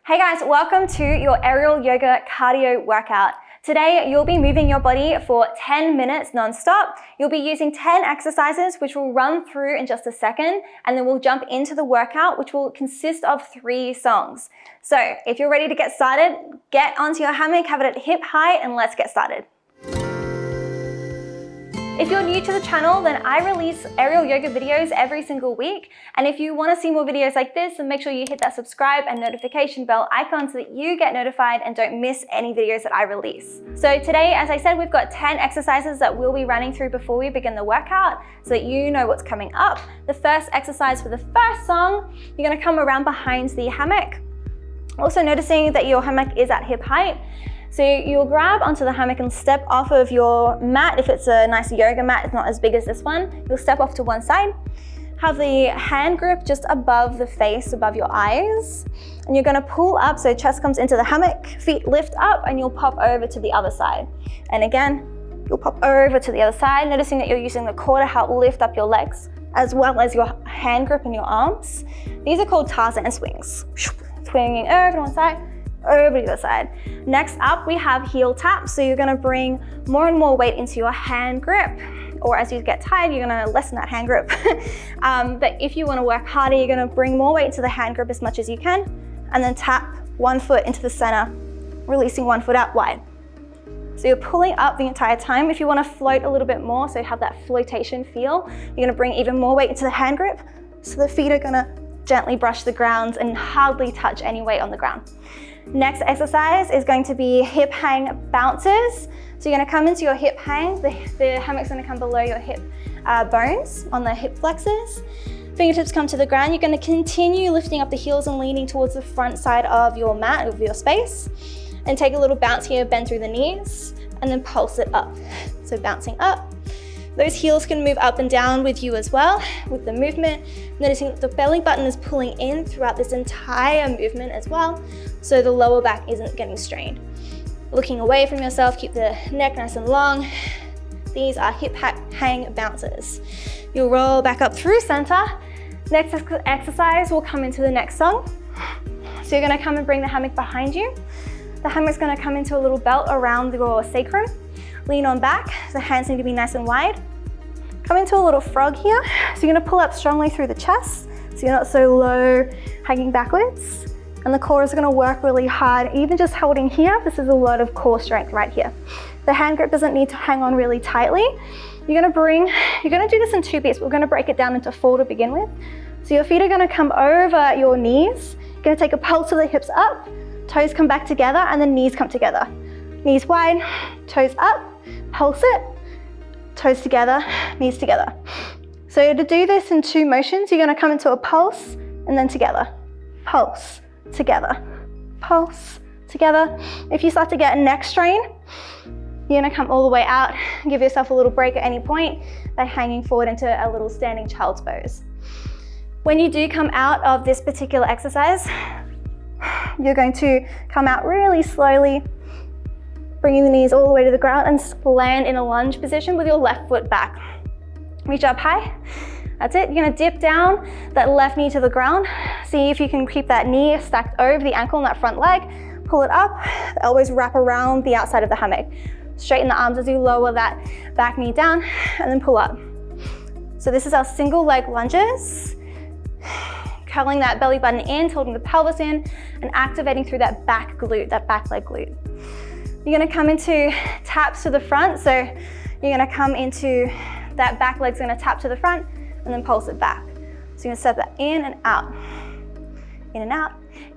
Hey guys, welcome to your aerial yoga cardio workout. Today, you'll be moving your body for 10 minutes non-stop. You'll be using 10 exercises, which we'll run through in just a second, and then we'll jump into the workout, which will consist of 3 songs. So if you're ready to get started, get onto your hammock, have it at hip height, and let's get started. If you're new to the channel, then I release aerial yoga videos every single week. And if you want to see more videos like this, then make sure you hit that subscribe and notification bell icon so that you get notified and don't miss any videos that I release. So today, as I said, we've got 10 exercises that we'll be running through before we begin the workout so that you know what's coming up. The first exercise for the first song, you're going to come around behind the hammock. Also noticing that your hammock is at hip height. So you'll grab onto the hammock and step off of your mat. If it's a nice yoga mat, it's not as big as this one, you'll step off to one side. Have the hand grip just above the face, above your eyes. And you're gonna pull up, so chest comes into the hammock, feet lift up, and you'll pop over to the other side. And again, you'll pop over to the other side, noticing that you're using the core to help lift up your legs, as well as your hand grip and your arms. These are called Tarzan swings. Swinging over to one side, over to the other side. Next up, we have heel taps. So you're gonna bring more and more weight into your hand grip, or as you get tired, you're gonna lessen that hand grip. But if you wanna work harder, you're gonna bring more weight into the hand grip as much as you can, and then tap one foot into the center, releasing one foot out wide. So you're pulling up the entire time. If you wanna float a little bit more, so have that flotation feel, you're gonna bring even more weight into the hand grip. So the feet are gonna gently brush the ground and hardly touch any weight on the ground. Next exercise is going to be hip hang bounces. So you're gonna come into your hip hang. The hammock's gonna come below your hip bones on the hip flexors. Fingertips come to the ground. You're gonna continue lifting up the heels and leaning towards the front side of your mat, of your space. And take a little bounce here, bend through the knees, and then pulse it up. So bouncing up. Those heels can move up and down with you as well, with the movement. Noticing that the belly button is pulling in throughout this entire movement as well, so the lower back isn't getting strained. Looking away from yourself, keep the neck nice and long. These are hip hang bounces. You'll roll back up through center. Next exercise will come into the next song. So you're gonna come and bring the hammock behind you. The hammock's gonna come into a little belt around your sacrum. Lean on back, the hands need to be nice and wide. Come into a little frog here. So you're gonna pull up strongly through the chest, so you're not so low, hanging backwards. And the core is gonna work really hard. Even just holding here, this is a lot of core strength right here. The hand grip doesn't need to hang on really tightly. You're gonna do this in 2 bits. We're gonna break it down into 4 to begin with. So your feet are gonna come over your knees. You're gonna take a pulse of the hips up, toes come back together, and then knees come together. Knees wide, toes up, pulse it, toes together, knees together. So to do this in 2 motions, you're gonna come into a pulse and then together. Pulse, together, pulse, together. If you start to get a neck strain, you're gonna come all the way out and give yourself a little break at any point by hanging forward into a little standing child's pose. When you do come out of this particular exercise, you're going to come out really slowly, bringing the knees all the way to the ground and land in a lunge position with your left foot back. Reach up high. That's it. You're gonna dip down that left knee to the ground. See if you can keep that knee stacked over the ankle and that front leg. Pull it up. The elbows wrap around the outside of the hammock. Straighten the arms as you lower that back knee down and then pull up. So this is our single leg lunges. Curling that belly button in, holding the pelvis in, and activating through that back glute, that back leg glute. You're gonna come into taps to the front. So you're gonna come into that back leg's gonna tap to the front and then pulse it back. So you're gonna step that in and out, in and out,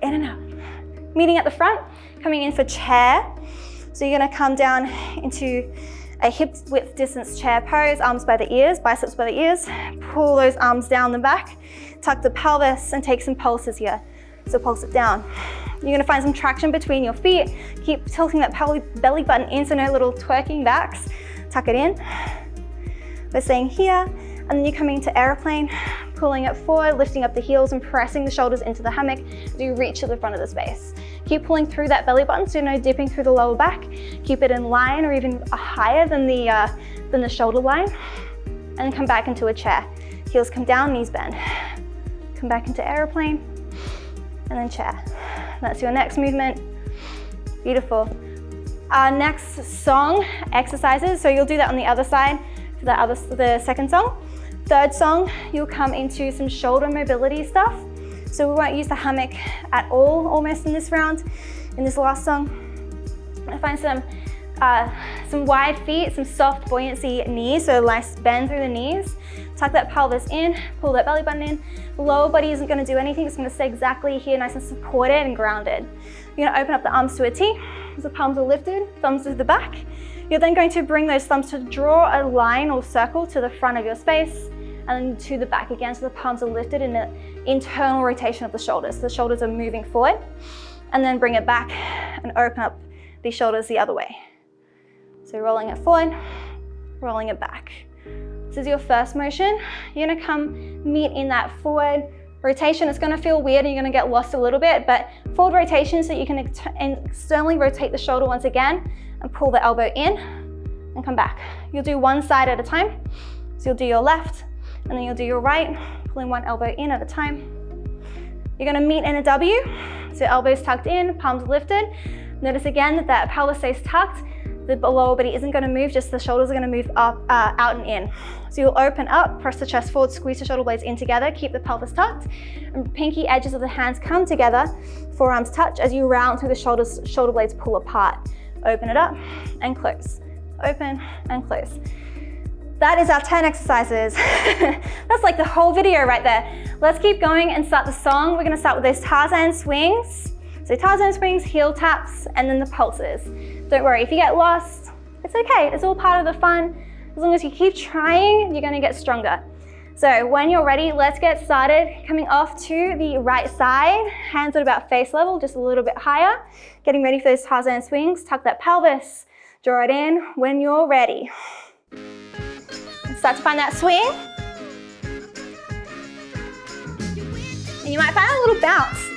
in and out. Meeting at the front, coming in for chair. So you're gonna come down into a hip width distance chair pose, arms by the ears, biceps by the ears. Pull those arms down the back, tuck the pelvis and take some pulses here. So pulse it down. You're gonna find some traction between your feet. Keep tilting that belly button in, so no little twerking backs. Tuck it in. We're staying here, and then you're coming into aeroplane, pulling it forward, lifting up the heels and pressing the shoulders into the hammock as you reach to the front of the space. Keep pulling through that belly button, so no dipping through the lower back. Keep it in line or even higher than the shoulder line. And then come back into a chair. Heels come down, knees bend. Come back into aeroplane, and then chair. That's your next movement. Beautiful. Our next song exercises, so you'll do that on the other side for the second song. Third song, you'll come into some shoulder mobility stuff. So we won't use the hammock at all almost in this round. In this last song, I find some wide feet, some soft buoyancy knees, so nice bend through the knees. Tuck that pelvis in, pull that belly button in. The lower body isn't gonna do anything, it's gonna stay exactly here, nice and supported and grounded. You're gonna open up the arms to a T, as the palms are lifted, thumbs to the back. You're then going to bring those thumbs to draw a line or circle to the front of your space, and then to the back again, so the palms are lifted in an internal rotation of the shoulders. The shoulders are moving forward, and then bring it back and open up the shoulders the other way. So rolling it forward, rolling it back. This is your first motion. You're gonna come meet in that forward rotation. It's gonna feel weird and you're gonna get lost a little bit, but forward rotation so you can externally rotate the shoulder once again and pull the elbow in and come back. You'll do one side at a time. So you'll do your left and then you'll do your right, pulling one elbow in at a time. You're gonna meet in a W, so elbows tucked in, palms lifted. Notice again that pelvis stays tucked. The lower body isn't going to move, just the shoulders are going to move up, out and in. So you'll open up, press the chest forward, squeeze the shoulder blades in together, keep the pelvis tucked, and pinky edges of the hands come together, forearms touch as you round through the shoulders, shoulder blades pull apart. Open it up and close. Open and close. That is our 10 exercises. That's like the whole video right there. Let's keep going and start the song. We're going to start with those Tarzan swings. So Tarzan swings, heel taps, and then the pulses. Don't worry, if you get lost, it's okay. It's all part of the fun. As long as you keep trying, you're gonna get stronger. So when you're ready, let's get started. Coming off to the right side, hands at about face level, just a little bit higher. Getting ready for those Tarzan swings. Tuck that pelvis, draw it in when you're ready. And start to find that swing. And you might find a little bounce.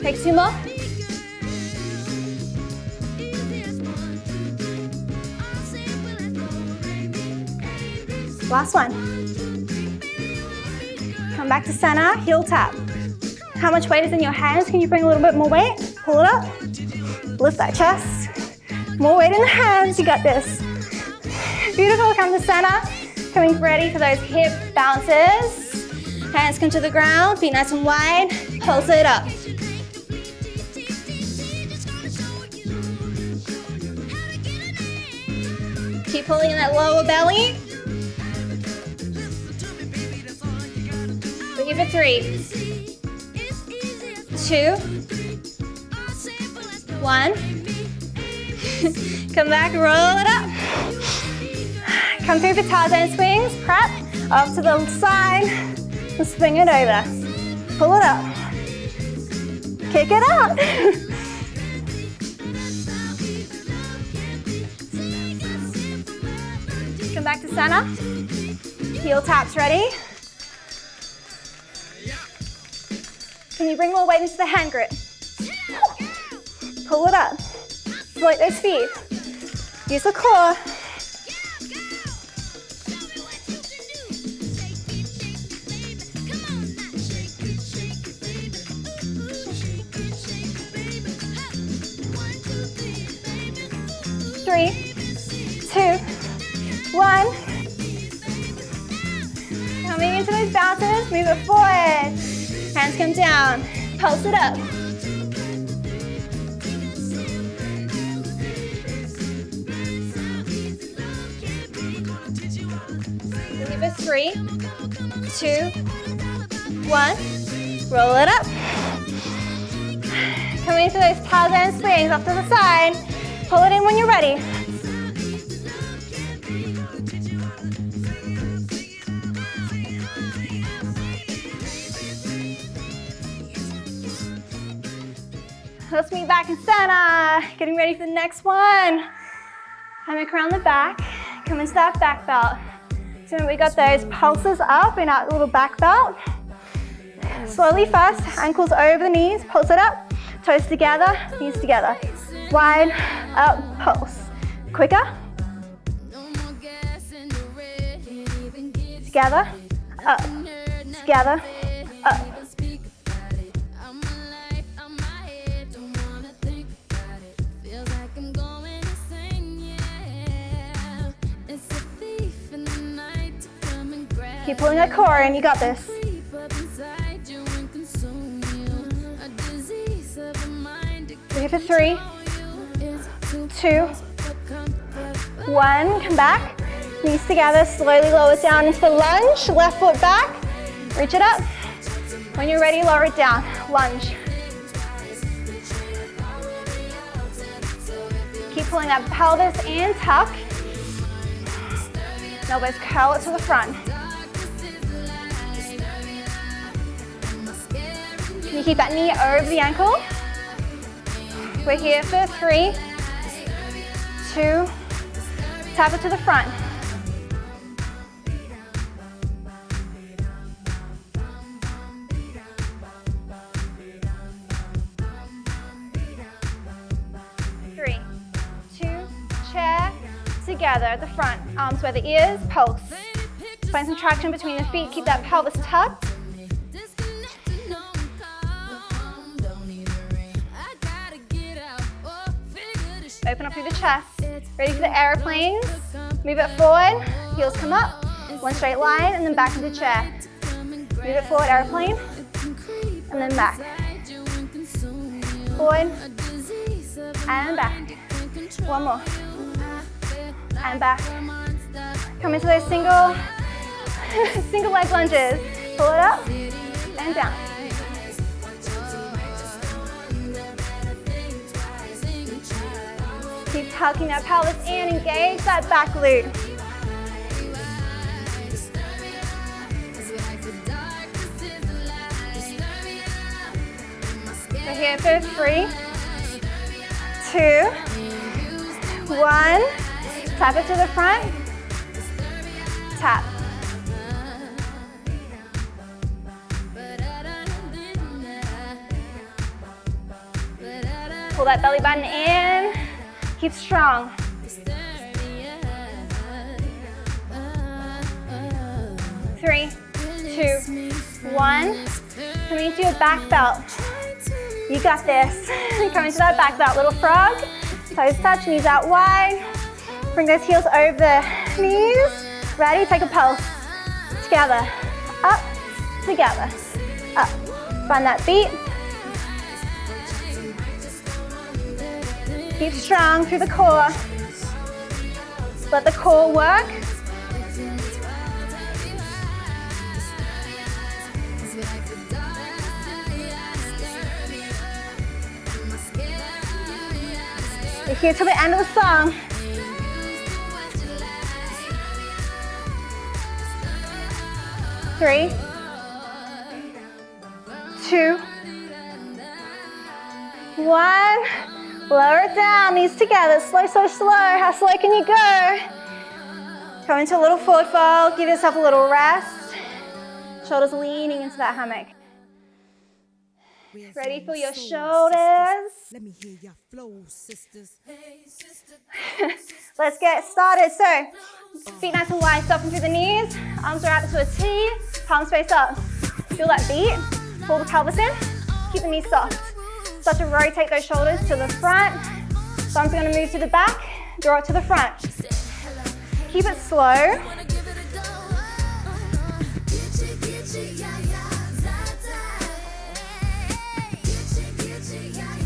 Take two more. Last one. Come back to center, heel tap. How much weight is in your hands? Can you bring a little bit more weight? Pull it up. Lift that chest. More weight in the hands, you got this. Beautiful, come to center. Coming ready for those hip bounces. Hands come to the ground, feet nice and wide. Pulse it up. Keep pulling in that lower belly. Bring it for 3, 2, 1. Come back, roll it up. Come through for Tarzan swings. Prep, up to the side, and swing it over. Pull it up. Kick it out. Come back to center. Heel taps ready. Can you bring more weight into the hand grip? Pull it up. Float those feet. Use the core. Three, 2, 1. Coming into those bounces, move it forward. Hands come down, pulse it up. Give it 3, 2, 1. Roll it up. Coming into those Tarzan swings off to the side. Pull it in when you're ready. Let's meet back in center. Getting ready for the next one. Hammock around the back. Come into that back belt. So we got those pulses up in our little back belt. Slowly first, ankles over the knees, pulse it up, toes together, knees together. Wide, up, pulse. Quicker. Together, up, together, up. Keep pulling that core in, you got this. We're here for 3, 2, 1, come back. Knees together, slowly lower it down into the lunge. Left foot back, reach it up. When you're ready, lower it down, lunge. Keep pulling that pelvis and tuck. Elbows curl it to the front. Can you keep that knee over the ankle? We're here for 3, 2, tap it to the front. Together at the front, arms where the ears, pulse. Find some traction between the feet, keep that pelvis tucked. Open up through the chest. Ready for the aeroplanes. Move it forward, heels come up, one straight line, and then back into chair. Move it forward, aeroplane, and then back. Forward, and back. One more. And back. Come into those single leg lunges. Pull it up and down. Keep tucking that pelvis in, engage that back glute. We're here for 3, 2, 1. Tap it to the front, tap. Pull that belly button in, keep strong. 3, 2, 1. Coming into your back belt. You got this. Coming to that back belt, little frog. Toes touch, knees out wide. Bring those heels over the knees. Ready? Take a pulse. Together. Up. Together. Up. Find that beat. Keep strong through the core. Let the core work. We're here till the end of the song. Three, 2, 1. Lower it down, knees together. Slow, slow, slow. How slow can you go? Come into a little forward fold. Give yourself a little rest. Shoulders leaning into that hammock. Ready for your shoulders? Let me hear your flow, sisters. Hey, sister. Let's get started. So, feet nice and wide, soften through the knees. Arms are out to a T. Palms face up. Feel that beat. Pull the pelvis in. Keep the knees soft. Start to rotate those shoulders to the front. Thumbs are going to move to the back. Draw it to the front. Keep it slow.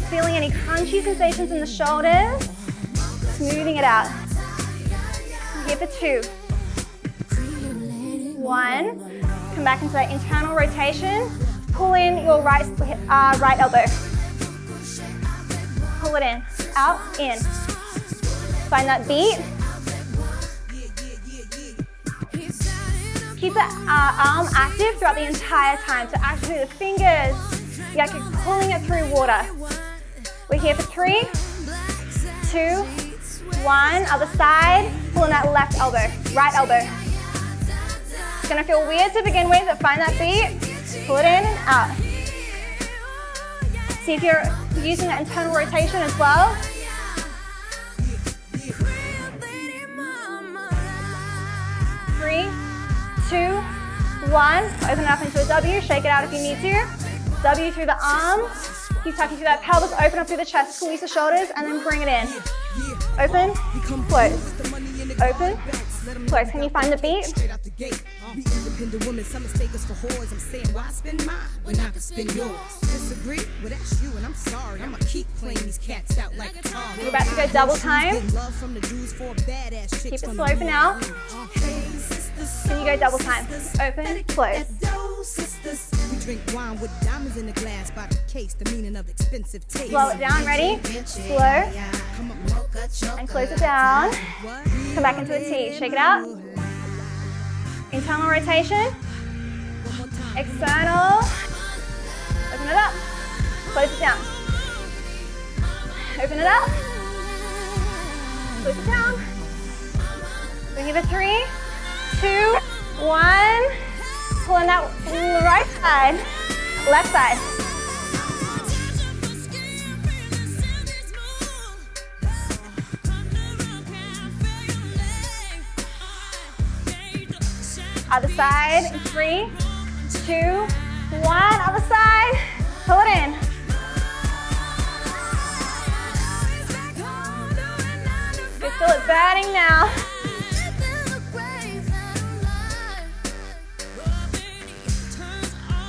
Feeling any crunchy sensations in the shoulders. Smoothing it out. Here for 2. 1. Come back into that internal rotation. Pull in your right elbow. Pull it in, out, in. Find that beat. Keep the arm active throughout the entire time. So actually the fingers, you're actually pulling it through water. We're here for 3, 2, 1. Other side, pulling that left elbow, right elbow. It's gonna feel weird to begin with, but find that beat, pull it in and out. See if you're using that internal rotation as well. Three, 2, 1. Open it up into a W, shake it out if you need to. W through the arms. Keep tucking through that pelvis, open up through the chest, squeeze the shoulders, and then bring it in. Open, close. Open, close. Can you find the beat? Independent women, some mistake us for whores. I'm saying, why spend mine when I can spend yours? Disagree? Well, that's you, and I'm sorry. I'ma keep playing these cats out like a tar. We're about to go double time. Keep it slow for now. Can you go double time? Open, close. We drink wine with diamonds in the glass by the case, the meaning of expensive taste. Slow it down, ready? Slow. And close it down. Come back into a T, shake it out. Internal rotation. External. Open it up. Close it down. Open it up. Close it down. We're here for 3, 2, 1. Pulling that right side, left side. Other side, 3, 2, 1. Other side, pull it in. You feel it burning now.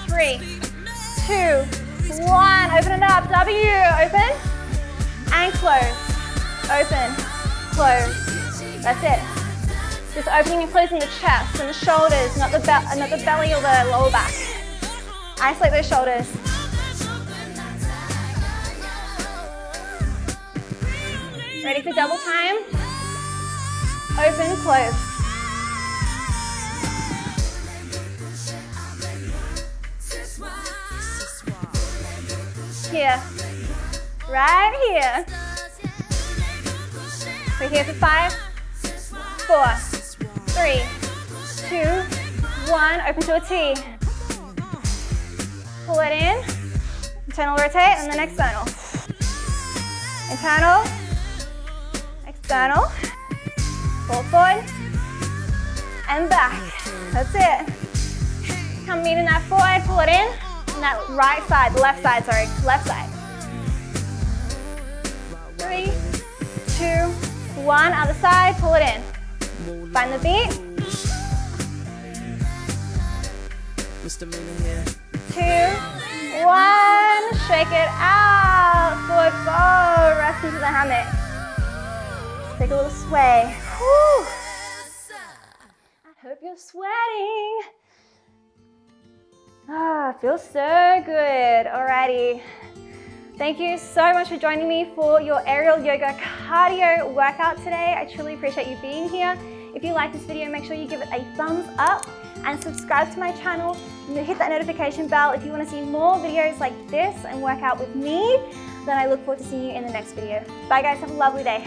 3, 2, 1. Open it up. W. Open and close. Open, close. That's it. Just opening and closing the chest and the shoulders, not the belly or the lower back. Isolate those shoulders. Ready for double time? Open, close. Here, right here. We're here for 5, 4, 3, 2, 1. Open to a T. Pull it in. Internal rotate and then external. Internal. External. Pull forward. And back. That's it. Come meet in that forward. Pull it in. And that right side, left side, sorry. Left side. 3, 2, 1. Other side. Pull it in. Find the beat. 2, 1. Shake it out. Forward fold. Rest into the hammock. Take a little sway. Whew. I hope you're sweating. Ah, feels so good. Alrighty. Thank you so much for joining me for your aerial yoga cardio workout today. I truly appreciate you being here. If you like this video, make sure you give it a thumbs up and subscribe to my channel. Hit that notification bell if you want to see more videos like this and work out with me. Then I look forward to seeing you in the next video. Bye guys, have a lovely day.